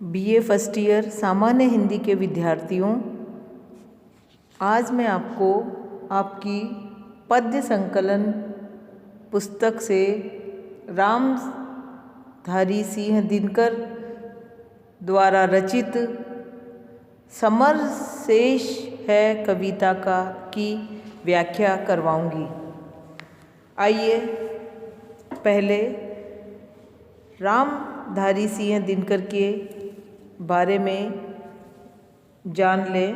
BA first year सामान्य हिंदी के विद्यार्थियों, आज मैं आपको आपकी पद्य संकलन पुस्तक से रामधारी सिंह दिनकर द्वारा रचित समर शेष है कविता की व्याख्या करवाऊंगी। आइए पहले रामधारी सिंह दिनकर के बारे में जान लें।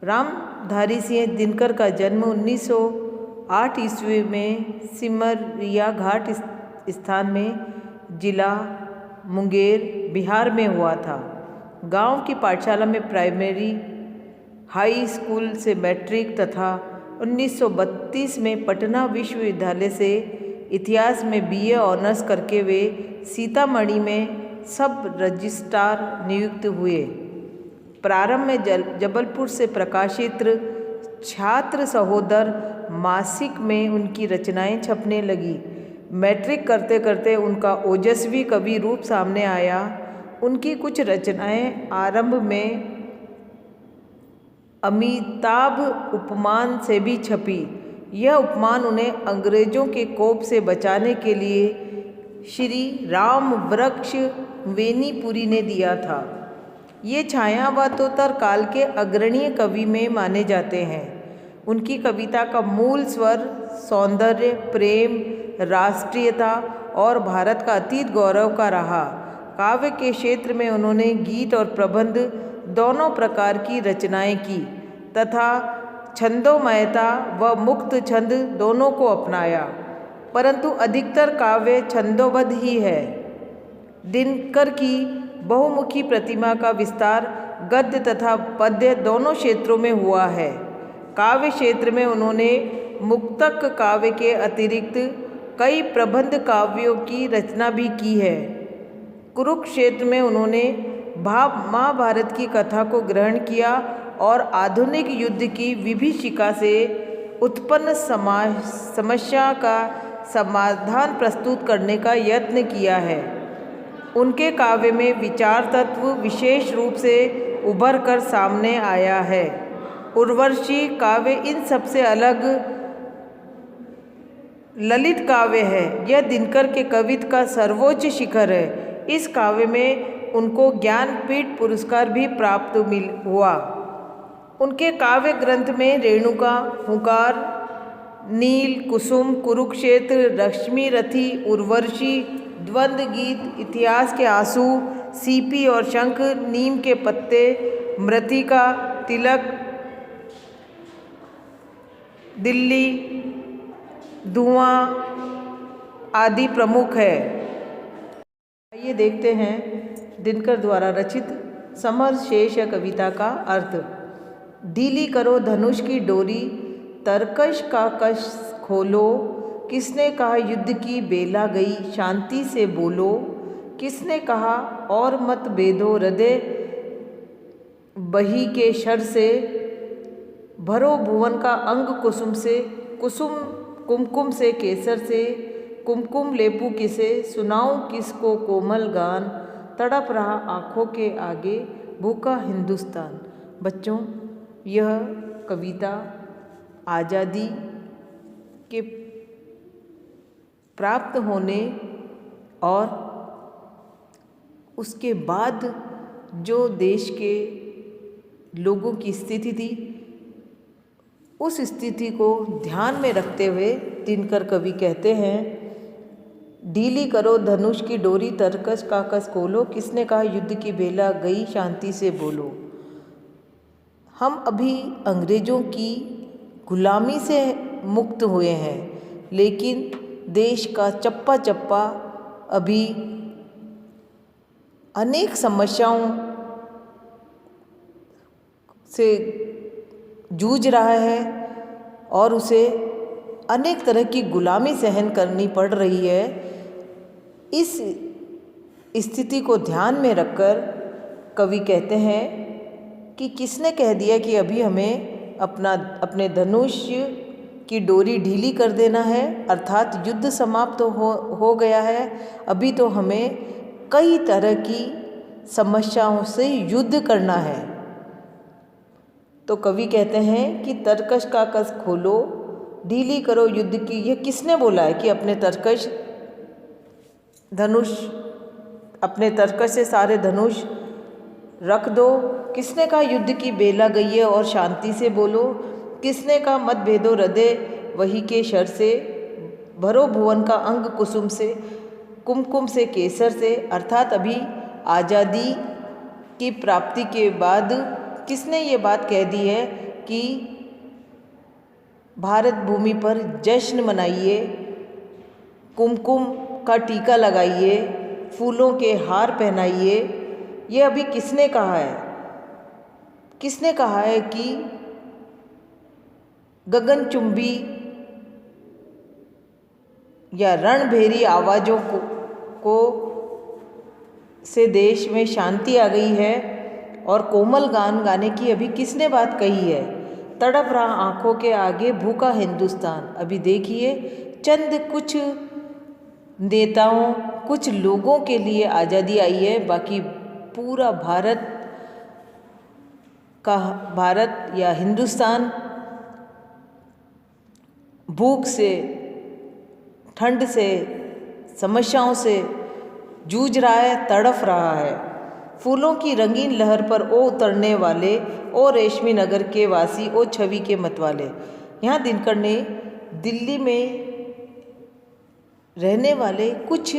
रामधारी सिंह दिनकर का जन्म 1908 ईस्वी में सिमरिया घाट स्थान में जिला मुंगेर बिहार में हुआ था। गांव की पाठशाला में प्राइमरी, हाई स्कूल से मैट्रिक तथा 1932 में पटना विश्वविद्यालय से इतिहास में बीए ऑनर्स करके वे सीतामढ़ी में सब रजिस्ट्रार नियुक्त हुए। प्रारंभ में जबलपुर से प्रकाशित छात्र सहोदर मासिक में उनकी रचनाएं छपने लगी। मैट्रिक करते करते उनका ओजस्वी कवि रूप सामने आया। उनकी कुछ रचनाएं आरंभ में अमिताभ उपमान से भी छपी। यह उपमान उन्हें अंग्रेजों के कोप से बचाने के लिए श्री राम वृक्ष वेनीपुरी ने दिया था। ये छायावादोत्तर काल के अग्रणीय कवि में माने जाते हैं। उनकी कविता का मूल स्वर सौंदर्य, प्रेम, राष्ट्रीयता और भारत का अतीत गौरव का रहा। काव्य के क्षेत्र में उन्होंने गीत और प्रबंध दोनों प्रकार की रचनाएं की तथा छंदोमयता व मुक्त छंद दोनों को अपनाया, परंतु अधिकतर काव्य छंदोबद्ध ही है। दिनकर की बहुमुखी प्रतिमा का विस्तार गद्य तथा पद्य दोनों क्षेत्रों में हुआ है। काव्य क्षेत्र में उन्होंने मुक्तक काव्य के अतिरिक्त कई प्रबंध काव्यों की रचना भी की है। कुरुक्षेत्र में उन्होंने महाभारत की कथा को ग्रहण किया और आधुनिक युद्ध की विभीषिका से उत्पन्न समस्या का समाधान प्रस्तुत करने का यत्न किया है। उनके काव्य में विचार तत्व विशेष रूप से उभर कर सामने आया है। उर्वशी काव्य इन सबसे अलग ललित काव्य है। यह दिनकर के कवित्व का सर्वोच्च शिखर है। इस काव्य में उनको ज्ञानपीठ पुरस्कार भी प्राप्त हुआ। उनके काव्य ग्रंथ में रेणुका, हुंकार, नील, कुसुम, कुरुक्षेत्र, रश्मि रथी, उर्वशी, द्वंद्व गीत, इतिहास के आंसू, सीपी और शंख, नीम के पत्ते, मृतिका, तिलक, दिल्ली, धुआं आदि प्रमुख है। आइए देखते हैं दिनकर द्वारा रचित समर शेष कविता का अर्थ। ढीली करो धनुष की डोरी, तरकश का कश खोलो, किसने कहा युद्ध की बेला गई, शांति से बोलो, किसने कहा और मत बेदो, हृदय बही के शर से, भरो भुवन का अंग कुसुम से, कुसुम कुमकुम से, केसर से, कुमकुम लेपू किसे, सुनाऊं किसको कोमल गान, तड़प रहा आँखों के आगे भूखा हिंदुस्तान। बच्चों, यह कविता आज़ादी के प्राप्त होने और उसके बाद जो देश के लोगों की स्थिति थी, उस स्थिति को ध्यान में रखते हुए दिनकर कवि कहते हैं, ढीली करो धनुष की डोरी, तरकश का कस खोलो, किसने कहा युद्ध की बेला गई, शांति से बोलो। हम अभी अंग्रेज़ों की गुलामी से मुक्त हुए हैं, लेकिन देश का चप्पा चप्पा अभी अनेक समस्याओं से जूझ रहा है और उसे अनेक तरह की गुलामी सहन करनी पड़ रही है। इस स्थिति को ध्यान में रखकर कवि कहते हैं कि किसने कह दिया कि अभी हमें अपने धनुष की डोरी ढीली कर देना है, अर्थात युद्ध समाप्त हो गया है। अभी तो हमें कई तरह की समस्याओं से युद्ध करना है। तो कवि कहते हैं कि तरकश का कस खोलो, ढीली करो युद्ध की। यह किसने बोला है कि अपने तरकश से सारे धनुष रख दो? किसने कहा युद्ध की बेला गई है और शांति से बोलो? किसने कहा मत भेदो हृदय वही के शर से, भरो भुवन का अंग कुसुम से, कुमकुम से केसर से। अर्थात अभी आज़ादी की प्राप्ति के बाद किसने ये बात कह दी है कि भारत भूमि पर जश्न मनाइए, कुमकुम का टीका लगाइए, फूलों के हार पहनाइए। ये अभी किसने कहा है? किसने कहा है कि गगनचुंबी या रणभेरी आवाज़ों को से देश में शांति आ गई है और कोमल गान गाने की अभी किसने बात कही है? तड़प रहा आंखों के आगे भूखा हिंदुस्तान। अभी देखिए, चंद कुछ नेताओं, कुछ लोगों के लिए आज़ादी आई है, बाकी पूरा भारत या हिंदुस्तान भूख से, ठंड से, समस्याओं से जूझ रहा है, तड़फ रहा है। फूलों की रंगीन लहर पर ओ उतरने वाले, ओ रेशमी नगर के वासी, ओ छवि के मतवाले। यहाँ दिनकर ने दिल्ली में रहने वाले कुछ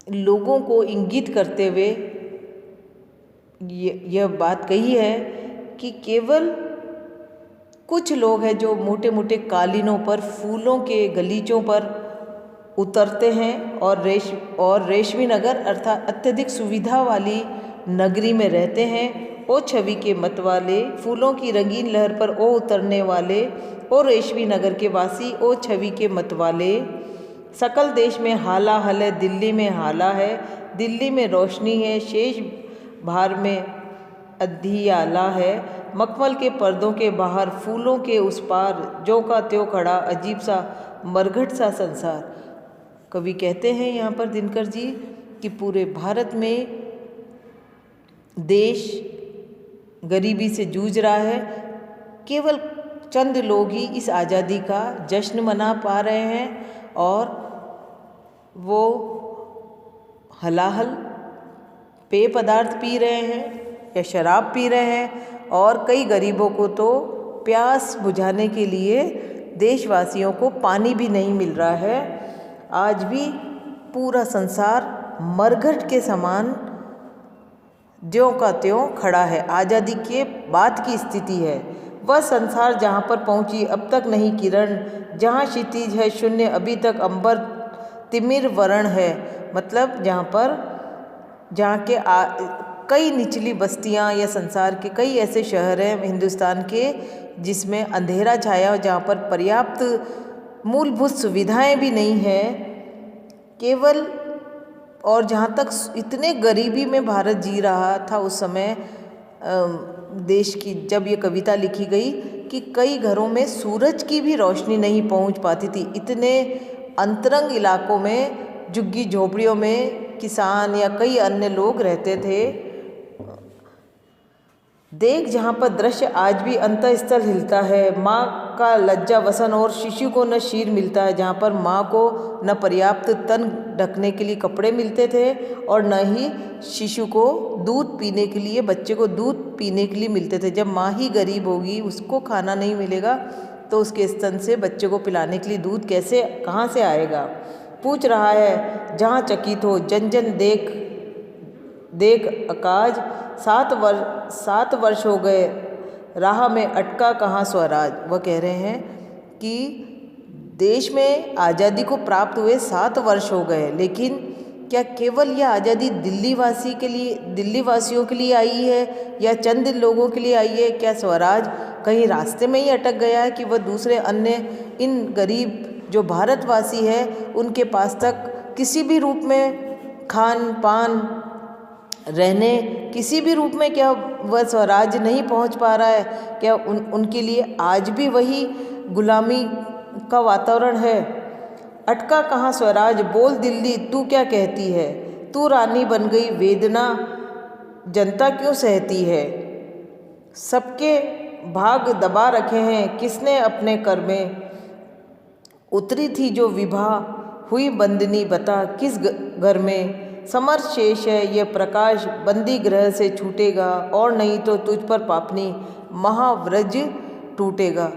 लोगों को इंगित करते हुए यह बात कही है कि केवल कुछ लोग हैं जो मोटे मोटे कालीनों पर, फूलों के गलीचों पर उतरते हैं और रेशमी नगर अर्थात अत्यधिक सुविधा वाली नगरी में रहते हैं। ओ छवि के मतवाले, फूलों की रंगीन लहर पर ओ उतरने वाले, ओ रेशमी नगर के वासी, ओ छवि के मतवाले। सकल देश में हाला हल है, दिल्ली में हाला है, दिल्ली में रोशनी है, शेष भार में अधियाला है। मखमल के पर्दों के बाहर, फूलों के उस पार, जो का त्यों खड़ा अजीब सा मरघट सा संसार। कवि कहते हैं यहाँ पर दिनकर जी कि पूरे भारत में देश गरीबी से जूझ रहा है, केवल चंद लोग ही इस आज़ादी का जश्न मना पा रहे हैं और वो हलाहल पेय पदार्थ पी रहे हैं या शराब पी रहे हैं, और कई गरीबों को तो प्यास बुझाने के लिए देशवासियों को पानी भी नहीं मिल रहा है। आज भी पूरा संसार मरघट के समान ज्यों का त्यों खड़ा है। आज़ादी के बाद की स्थिति है वह संसार जहाँ पर पहुँची अब तक नहीं किरण, जहाँ क्षितिज है शून्य अभी तक अंबर तिमिर वर्ण है। मतलब जहाँ के कई निचली बस्तियाँ या संसार के कई ऐसे शहर हैं हिंदुस्तान के जिसमें अंधेरा छाया, जहाँ पर पर्याप्त मूलभूत सुविधाएं भी नहीं है केवल, और जहाँ तक इतने गरीबी में भारत जी रहा था उस समय देश की, जब ये कविता लिखी गई कि कई घरों में सूरज की भी रोशनी नहीं पहुँच पाती थी। इतने अंतरंग इलाकों में, झुग्गी झोपड़ियों में किसान या कई अन्य लोग रहते थे। देख जहाँ पर दृश्य आज भी अंतःस्थल हिलता है, माँ का लज्जा वसन और शिशु को न शीर मिलता है। जहाँ पर माँ को न पर्याप्त तन ढकने के लिए कपड़े मिलते थे और न ही शिशु को दूध पीने के लिए, बच्चे को दूध पीने के लिए मिलते थे। जब माँ ही गरीब होगी, उसको खाना नहीं मिलेगा तो उसके स्तन से बच्चे को पिलाने के लिए दूध कहाँ से आएगा? पूछ रहा है जहाँ चकित हो जन जन देख अकाज, 7 वर्ष हो गए राह में अटका कहाँ स्वराज। वह कह रहे हैं कि देश में आज़ादी को प्राप्त हुए 7 वर्ष हो गए, लेकिन क्या केवल यह आज़ादी दिल्ली वासियों के लिए आई है या चंद लोगों के लिए आई है? क्या स्वराज कहीं रास्ते में ही अटक गया है कि वह दूसरे अन्य इन गरीब जो भारतवासी है उनके पास तक किसी भी रूप में खान पान रहने किसी भी रूप में क्या वह स्वराज नहीं पहुंच पा रहा है? क्या उनके लिए आज भी वही गुलामी का वातावरण है? अटका कहाँ स्वराज, बोल दिल्ली तू क्या कहती है? तू रानी बन गई वेदना जनता क्यों सहती है। सबके भाग दबा रखे हैं किसने अपने कर में। उतरी थी जो विभा हुई बंदनी बता किस घर में। समर शेष है यह प्रकाश बंदी ग्रह से छूटेगा और नहीं तो तुझ पर पापनी महाव्रज टूटेगा।